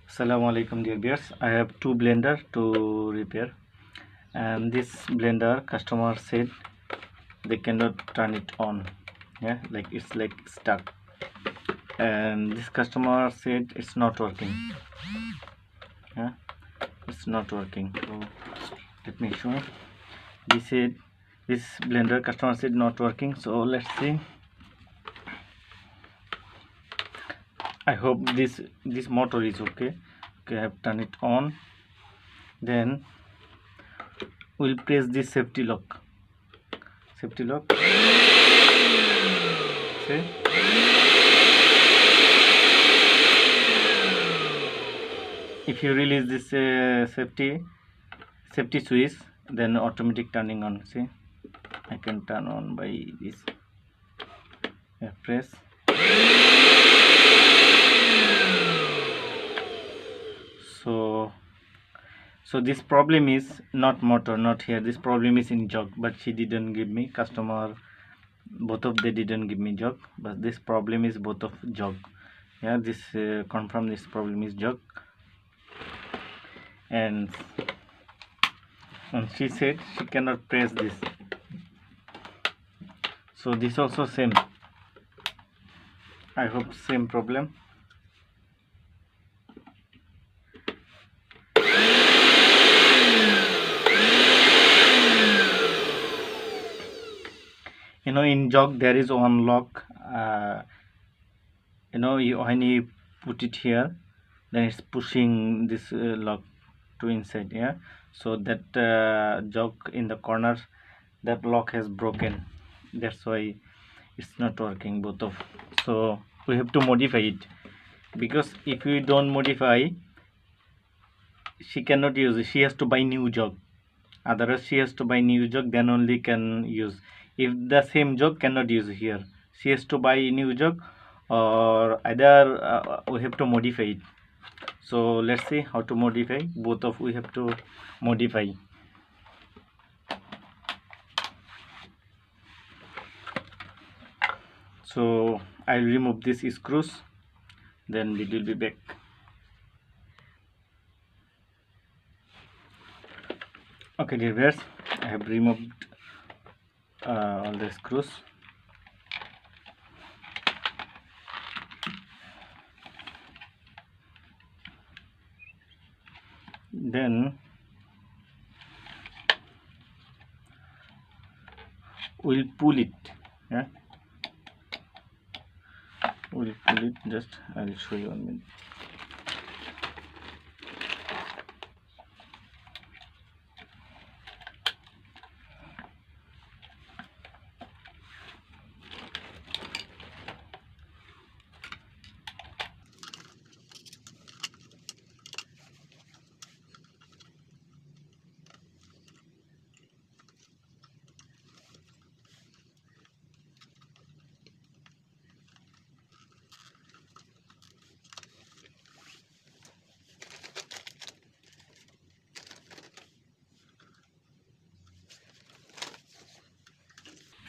Assalamu alaikum dear viewers. I have two blender to repair, and this blender customer said they cannot turn it on. Yeah, like it's like stuck, and this customer said it's not working. Yeah, it's not working. So let me show. This blender customer said not working. So let's see. I hope this motor is okay. Okay, I have turned it on. Then we'll press this safety lock. See, if you release this safety switch, then automatic turning on. See, I can turn on by this. Yeah, press. So this problem is not motor, not here. This problem is in jog, but she didn't give me customer. Both of they didn't give me jog, but this problem is both of jog. Yeah, this confirm this problem is jog, and she said she cannot press this. So this also same. I hope same problem. In jog there is one lock. When you put it here, then it's pushing this lock to inside. Yeah, so that jog in the corner, that lock has broken. That's why it's not working both of. So we have to modify it, because if we don't modify, she cannot use it. She has to buy new jog. Otherwise she has to buy new jog, then only can use. If the same jog cannot use here, she has to buy new jog, or either we have to modify it. So let's see how to modify. Both of we have to modify. So I'll remove this screws, then we will be back. Okay dear viewers, I have removed all the screws. Then we'll pull it. Yeah, we'll pull it. Just I'll show you 1 minute.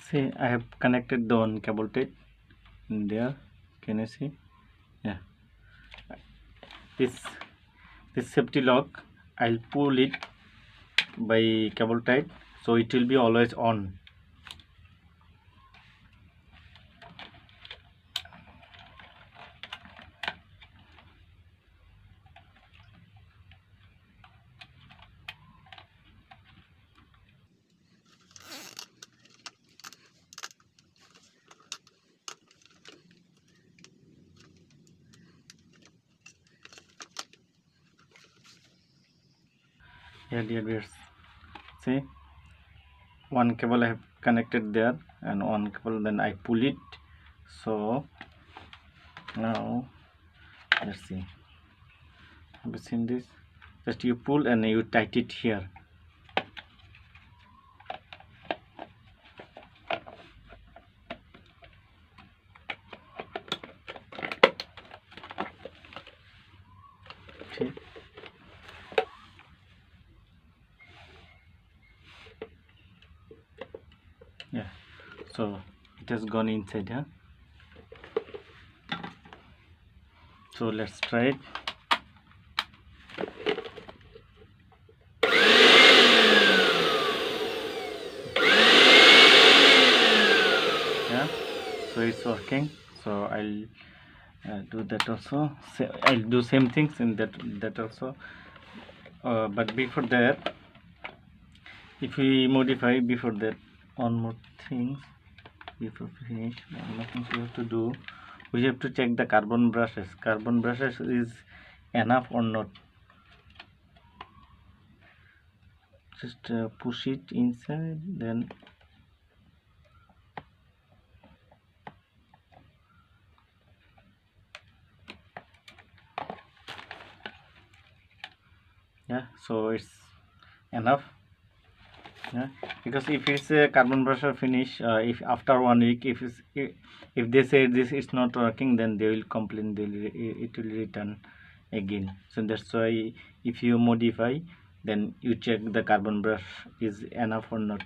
See, I have connected the one cable tight in there. Can you see? Yeah, this safety lock, I'll pull it by cable tight, so it will be always on. Yeah dear viewers, see, one cable I have connected there and one cable, then I pull it. So now let's see, have you seen this? Just you pull and you tight it here. See? Yeah, so it has gone inside. Huh? So let's try it. is working, so I'll do that also. I'll do same things in that also, but before that, if we modify before that, one more thing before finish, one more thing we have to do, we have to check the carbon brushes is enough or not. Just push it inside, then yeah, so it's enough. Yeah, because if it's a carbon brusher finish, if after 1 week, if they say this is not working, then they will complain, it will return again. So that's why if you modify, then you check the carbon brush is enough or not.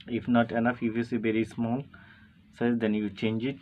If not enough, if you see very small size, then you change it.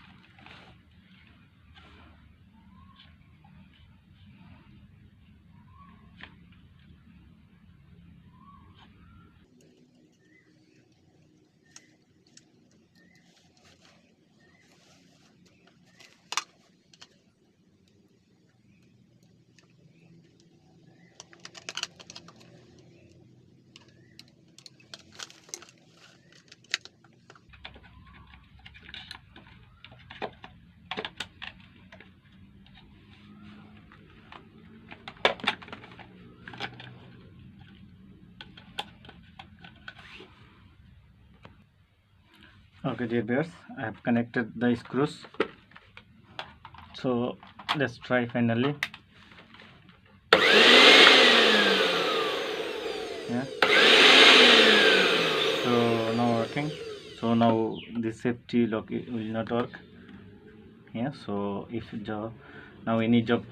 Okay, dear viewers, I have connected the screws, so let's try finally. Yeah, so now working. So now the safety lock will not work. Yeah, so if job, now any job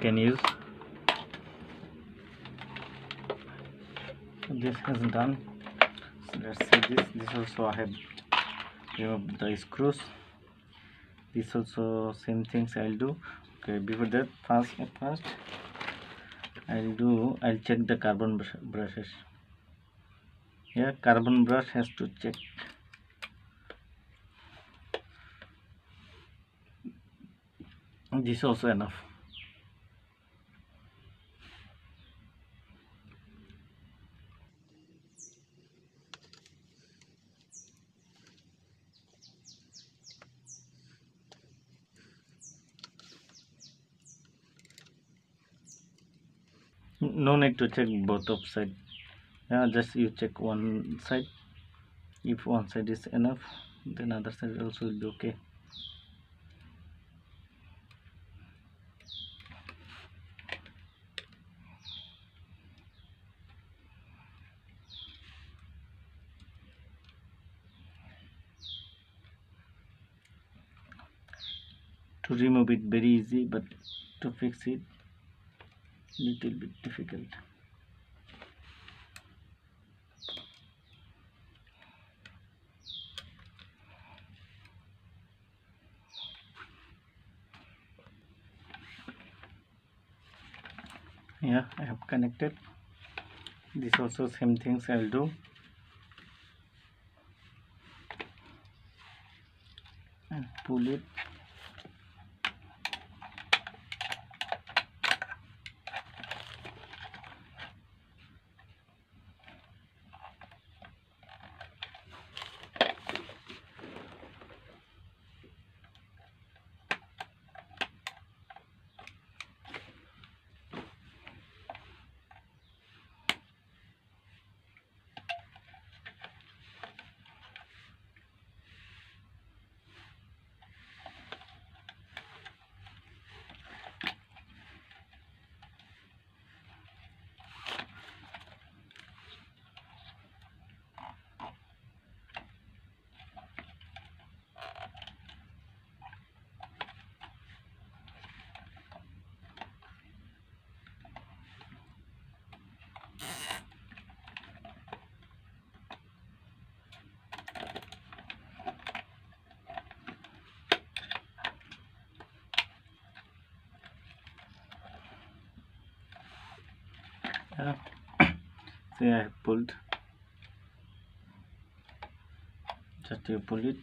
can use. So this has done. So let's see this also I have removed the screws. This also same things I'll do. Okay, before that, first I'll check the carbon brushes. Yeah, carbon brush has to check. This also enough. No need to check both of side. Yeah, just you check one side. If one side is enough, then other side also will be okay. To remove it very easy, but to fix it little bit difficult. Yeah, I have connected. This also same things I'll do. And pull it. Yeah. See, I have pulled. Just you pull it.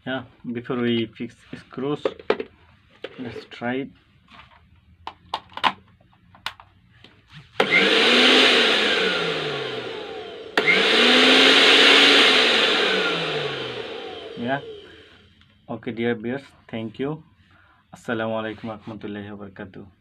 Yeah, before we fix screws, let's try it. Yeah, okay dear viewers, thank you. Assalamu alaikum warahmatullahi wabarakatuh.